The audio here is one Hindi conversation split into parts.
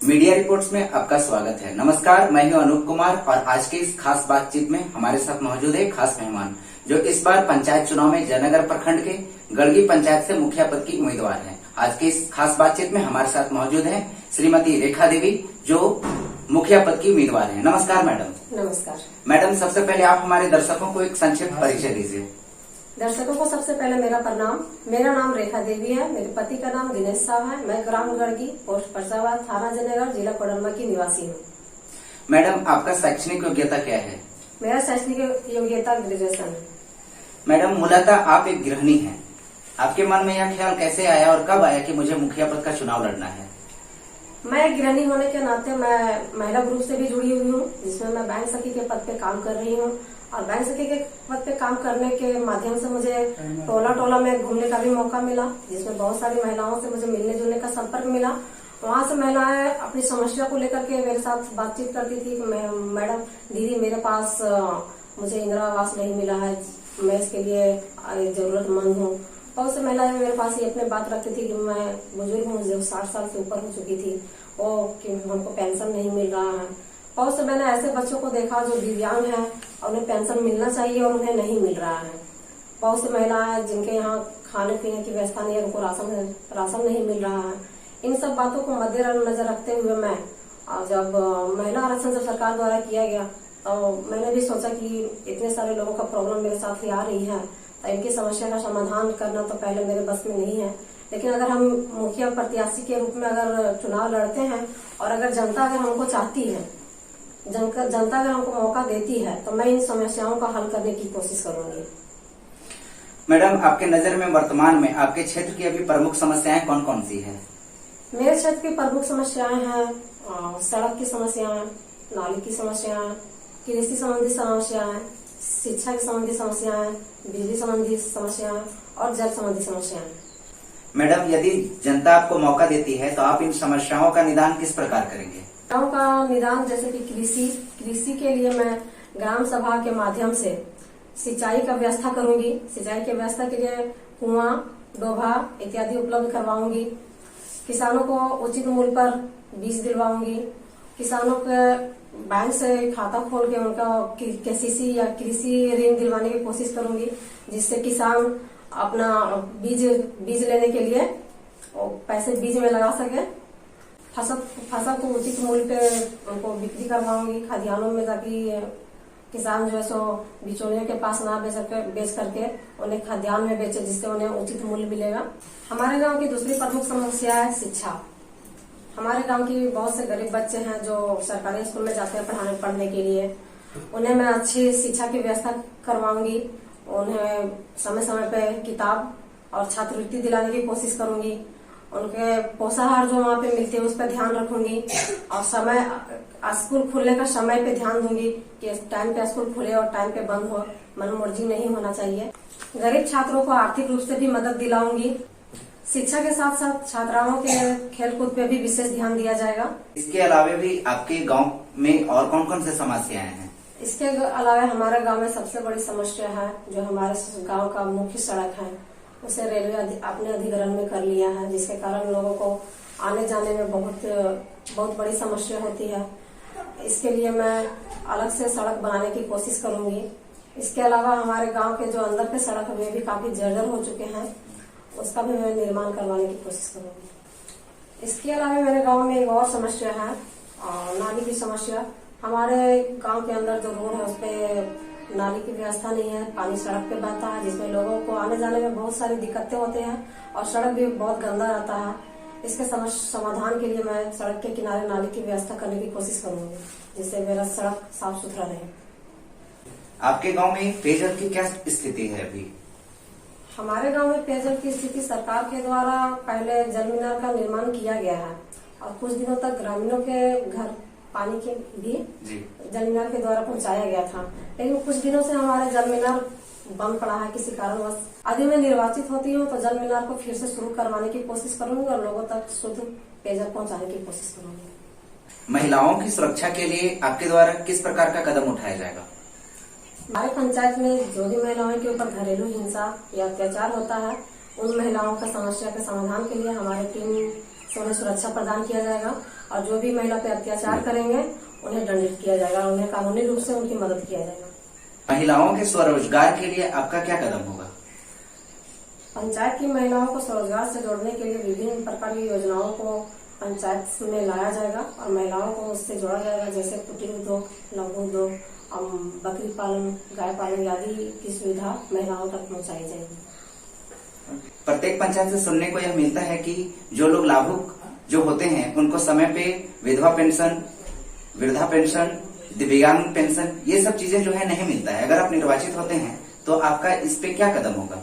मीडिया रिपोर्ट्स में आपका स्वागत है। नमस्कार, मैं हूं अनूप कुमार और आज के इस खास बातचीत में हमारे साथ मौजूद है खास मेहमान जो इस बार पंचायत चुनाव में जयनगर प्रखंड के गड़गी पंचायत से मुखिया पद की उम्मीदवार हैं। आज के इस खास बातचीत में हमारे साथ मौजूद है श्रीमती रेखा देवी जो मुखिया पद की उम्मीदवार है। नमस्कार मैडम। नमस्कार मैडम, सबसे पहले आप हमारे दर्शकों को एक संक्षिप्त परिचय दीजिए। दर्शकों को सबसे पहले मेरा प्रणाम। मेरा नाम रेखा देवी है। मेरे पति का नाम दिनेश साहब है। मैं ग्राम गड़गी, पोस्ट परसावाद, थाना जयनगर, जिला कोडरमा की निवासी हूँ। मैडम, आपका शैक्षणिक योग्यता क्या है? मेरा शैक्षणिक योग्यता ग्रेजुएशन है। मैडम, मूलतः आप एक गृहिणी हैं। आपके मन में यह ख्याल कैसे आया और कब आया कि मुझे मुखिया पद का चुनाव लड़ना है? मैं एक गृहिणी होने के नाते मैं महिला ग्रुप से भी जुड़ी हुई हूँ, जिसमें मैं बैंक सखी के पद पे काम कर रही हूँ। और बैंक सखी के पद पे काम करने के माध्यम से मुझे टोला में घूमने का भी मौका मिला, जिसमें बहुत सारी महिलाओं से मुझे मिलने जुलने का संपर्क मिला। वहाँ से महिलाएं अपनी समस्या को लेकर के मेरे साथ बातचीत करती थी कि मैडम दीदी मेरे पास मुझे इंदिरा आवास नहीं मिला है, मैं इसके लिए जरूरतमंद हूँ। बहुत से महिलाएं मेरे पास ये अपने बात रखती थी कि मैं बुजुर्ग हूँ, जो 60 साल से ऊपर हो चुकी थी, वो कि हमको पेंशन नहीं मिल रहा है। बहुत से मैंने ऐसे बच्चों को देखा जो दिव्यांग हैं और उन्हें पेंशन मिलना चाहिए और उन्हें नहीं मिल रहा है। बहुत सी महिलाएं जिनके यहाँ खाने पीने की व्यवस्था नहीं है, उनको राशन नहीं मिल रहा है। इन सब बातों को मद्देनजर रखते हुए मैं जब महिला आरक्षण जब सरकार द्वारा किया गया तो मैंने भी सोचा कि इतने सारे लोगों का प्रॉब्लम मेरे साथ ही आ रही है, तो इनकी समस्या का समाधान करना तो पहले मेरे बस में नहीं है। लेकिन अगर हम मुखिया प्रत्याशी के रूप में अगर चुनाव लड़ते हैं और अगर जनता अगर हमको चाहती है, जनता अगर हमको मौका देती है, तो मैं इन समस्याओं का हल करने की कोशिश करूंगी। मैडम, आपके नजर में वर्तमान में आपके क्षेत्र की अभी प्रमुख समस्याएं कौन कौन सी है? मेरे क्षेत्र की प्रमुख समस्याएं हैं सड़क की समस्याएं, नाली की समस्याएं, कृषि संबंधी समस्याएं, शिक्षा की संबंधी समस्याएं, बिजली संबंधी समस्याएं और जल संबंधी समस्याएं। मैडम, यदि जनता आपको मौका देती है तो आप इन समस्याओं का निदान किस प्रकार करेंगे? गाँव का निदान जैसे कि कृषि के लिए मैं ग्राम सभा के माध्यम से सिंचाई का व्यवस्था करूंगी। सिंचाई की व्यवस्था के लिए कुआं, डोभा इत्यादि उपलब्ध करवाऊंगी। किसानों को उचित मूल्य पर बीज दिलवाऊंगी। किसानों के बैंक से खाता खोल के उनका केसीसी या कृषि ऋण दिलवाने की कोशिश करूंगी, जिससे किसान अपना बीज लेने के लिए पैसे बीज में लगा सके। फसल को उचित मूल्य पे उनको बिक्री करवाऊंगी खाद्यान्नों में, ताकि किसान जो है सो बिचौलियों के पास ना बेच करके उन्हें खाद्यान्न में बेचे, जिससे उन्हें उचित मूल्य मिलेगा। हमारे गांव की दूसरी प्रमुख समस्या है शिक्षा। हमारे गांव की बहुत से गरीब बच्चे हैं जो सरकारी स्कूल में जाते हैं पढ़ने के लिए। उन्हें मैं अच्छी शिक्षा की व्यवस्था करवाऊंगी। उन्हें समय समय पे किताब और छात्रवृत्ति दिलाने की कोशिश करूंगी। उनके पोषाहार जो वहाँ पे मिलते हैं उस पर ध्यान रखूंगी और स्कूल खुलने का समय पे ध्यान दूंगी कि टाइम पे स्कूल खुले और टाइम पे बंद हो। मनमर्जी नहीं होना चाहिए। गरीब छात्रों को आर्थिक रूप से भी मदद दिलाऊंगी। शिक्षा के साथ साथ छात्राओं के खेलकूद पे भी विशेष ध्यान दिया जाएगा। इसके अलावा भी आपके गांव में और कौन कौन से समस्याएं हैं? इसके अलावा हमारे गांव में सबसे बड़ी समस्या है जो हमारे गांव का मुख्य सड़क है, उसे रेलवे अपने अधिग्रहण में कर लिया है, जिसके कारण लोगों को आने जाने में बहुत बड़ी समस्या होती है। इसके लिए मैं अलग से सड़क बनाने की कोशिश करूंगी। इसके अलावा हमारे गांव के जो अंदर के सड़क है वे भी काफी जर्जर हो चुके हैं, उसका भी मैं निर्माण करवाने की कोशिश करूंगी। इसके अलावा मेरे गांव में एक और समस्या है नाली की समस्या। हमारे गांव के अंदर जो रोड है उस पे नाली की व्यवस्था नहीं है, पानी सड़क पे बहता है, जिसमें लोगों को आने जाने में बहुत सारी दिक्कतें होते हैं और सड़क भी बहुत गंदा रहता है। इसके समाधान के लिए मैं सड़क के किनारे नाली की व्यवस्था करने की कोशिश करूंगी, जिससे मेरा सड़क साफ सुथरा रहे। आपके गांव में पेयजल की क्या स्थिति है अभी? हमारे गांव में पेयजल की स्थिति सरकार के द्वारा पहले जल मीनार का निर्माण किया गया है और कुछ दिनों तक ग्रामीणों के घर पानी के भी जल मीनार के द्वारा पहुंचाया गया था। लेकिन कुछ दिनों से हमारे जल मीनार बंद पड़ा है किसी कारणवश। यदि मैं निर्वाचित होती हूँ तो जल मीनार को फिर से शुरू करवाने की कोशिश करूंगी और लोगों तक शुद्ध पेयजल पहुंचाने की कोशिश करूंगी। महिलाओं की सुरक्षा के लिए आपके द्वारा किस प्रकार का कदम उठाया जाएगा? हमारे पंचायत में जो भी महिलाओं के ऊपर घरेलू हिंसा या अत्याचार होता है, उन महिलाओं का समस्या के समाधान के लिए हमारी टीम से उन्हें सुरक्षा प्रदान किया जाएगा। और जो भी महिला पे अत्याचार करेंगे उन्हें दंडित किया जाएगा और उन्हें कानूनी रूप से उनकी मदद किया जाएगा। महिलाओं के स्वरोजगार के लिए आपका क्या कदम होगा? पंचायत की महिलाओं को स्वरोजगार से जोड़ने के लिए विभिन्न प्रकार की योजनाओं को पंचायत में लाया जाएगा और महिलाओं को उससे जोड़ा जाएगा, जैसे कुटीर उद्योग, लघु उद्योग, बकरी पालन, गाय पालन आदि की सुविधा महिलाओं तक पहुंचाई जाएगी। प्रत्येक पंचायत से सुनने को यह मिलता है कि जो लोग लाभुक जो होते हैं उनको समय पे विधवा पेंशन, वृद्धा पेंशन, दिव्यांग पेंशन, ये सब चीजें जो है नहीं मिलता है। अगर आप निर्वाचित होते हैं तो आपका इस पे क्या कदम होगा?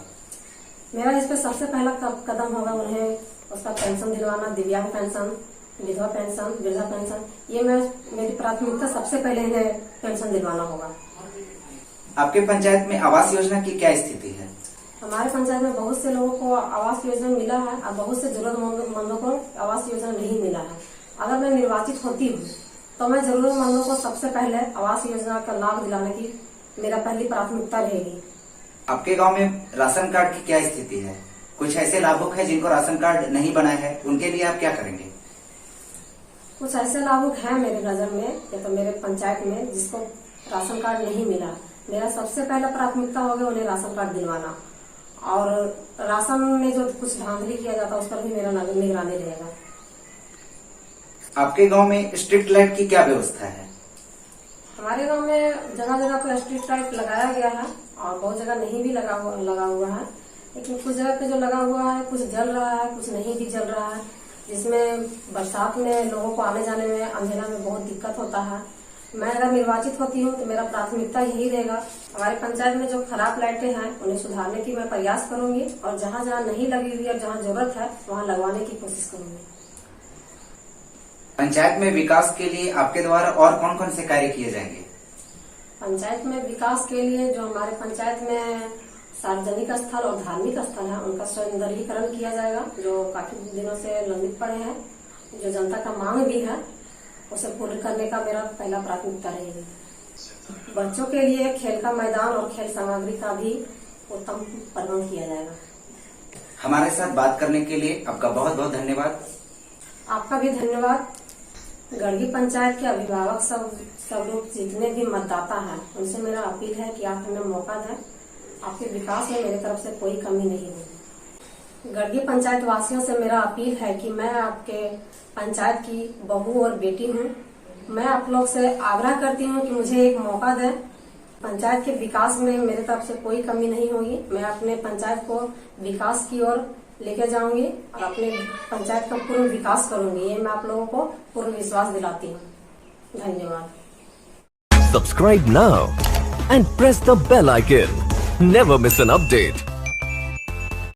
मेरा इस पे सबसे पहला कदम होगा उन्हें उसका पेंशन दिलवाना, दिव्यांग पेंशन, विधवा पेंशन, वृद्धा पेंशन। ये मेरी प्राथमिकता सबसे पहले इन्हें पेंशन दिलवाना होगा। आपके पंचायत में आवास योजना की क्या स्थिति है? हमारे पंचायत में बहुत से लोगों को आवास योजना मिला है और बहुत से जरूरतमंदों को आवास योजना नहीं मिला है। अगर मैं निर्वाचित होती हूँ तो मैं जरूरतमंदों को सबसे पहले आवास योजना का लाभ दिलाने की मेरा पहली प्राथमिकता रहेगी। आपके गांव में राशन कार्ड की क्या स्थिति है? कुछ ऐसे लाभुक हैं जिनको राशन कार्ड नहीं बना है, उनके लिए आप क्या करेंगे? कुछ ऐसे लाभुक हैं मेरे नजर में या तो मेरे पंचायत में जिसको राशन कार्ड नहीं मिला। मेरा सबसे पहला प्राथमिकता होगा उन्हें राशन कार्ड दिलवाना और राशन में जो कुछ धांधली किया जाता है उस पर भी मेरा निगरानी रहेगा। आपके गांव में स्ट्रीट लाइट की क्या व्यवस्था है? हमारे गांव में जगह जगह पर स्ट्रीट लाइट लगाया गया है और बहुत जगह नहीं भी लगा हुआ है, लेकिन कुछ जगह पे जो लगा हुआ है कुछ जल रहा है, कुछ नहीं भी जल रहा है, जिसमें बरसात में लोगों को आने जाने में, अंधेरा में बहुत दिक्कत होता है। मैं अगर निर्वाचित होती हूँ तो मेरा प्राथमिकता यही रहेगा, हमारे पंचायत में जो खराब लाइटें हैं उन्हें सुधारने की मैं प्रयास करूंगी और जहाँ जहाँ नहीं लगी हुई और जहाँ जरूरत है वहाँ लगवाने की कोशिश करूंगी। पंचायत में विकास के लिए आपके द्वारा और कौन कौन से कार्य किए जाएंगे? पंचायत में विकास के लिए जो हमारे पंचायत में सार्वजनिक स्थल और धार्मिक स्थल है उनका सौंदर्यीकरण किया जाएगा, जो काफी दिनों से लंबित पड़े हैं, जो जनता का मांग भी है, उसे पूर्ण करने का मेरा पहला प्राथमिकता रहेगी। बच्चों के लिए खेल का मैदान और खेल सामग्री का भी उत्तम प्रबंध किया जाएगा। हमारे साथ बात करने के लिए आपका बहुत बहुत धन्यवाद। आपका भी धन्यवाद। गढ़गी पंचायत के अभिभावक सब लोग जितने भी मतदाता हैं उनसे मेरा अपील है कि आप हमें मौका दें, आपके विकास में मेरी तरफ से कोई कमी नहीं होगी। गढ़गी पंचायत वासियों से मेरा अपील है कि मैं आपके पंचायत की बहू और बेटी हूँ। मैं आप लोग से आग्रह करती हूँ कि मुझे एक मौका दें। पंचायत के विकास में मेरी तरफ से कोई कमी नहीं होगी। मैं अपने पंचायत को विकास की ओर लेके जाऊंगी और अपने पंचायत का पूर्ण विकास करूंगी, ये मैं आप लोगों को पूर्ण विश्वास दिलाती हूँ। धन्यवाद। Subscribe now and press the bell icon. Never miss an update.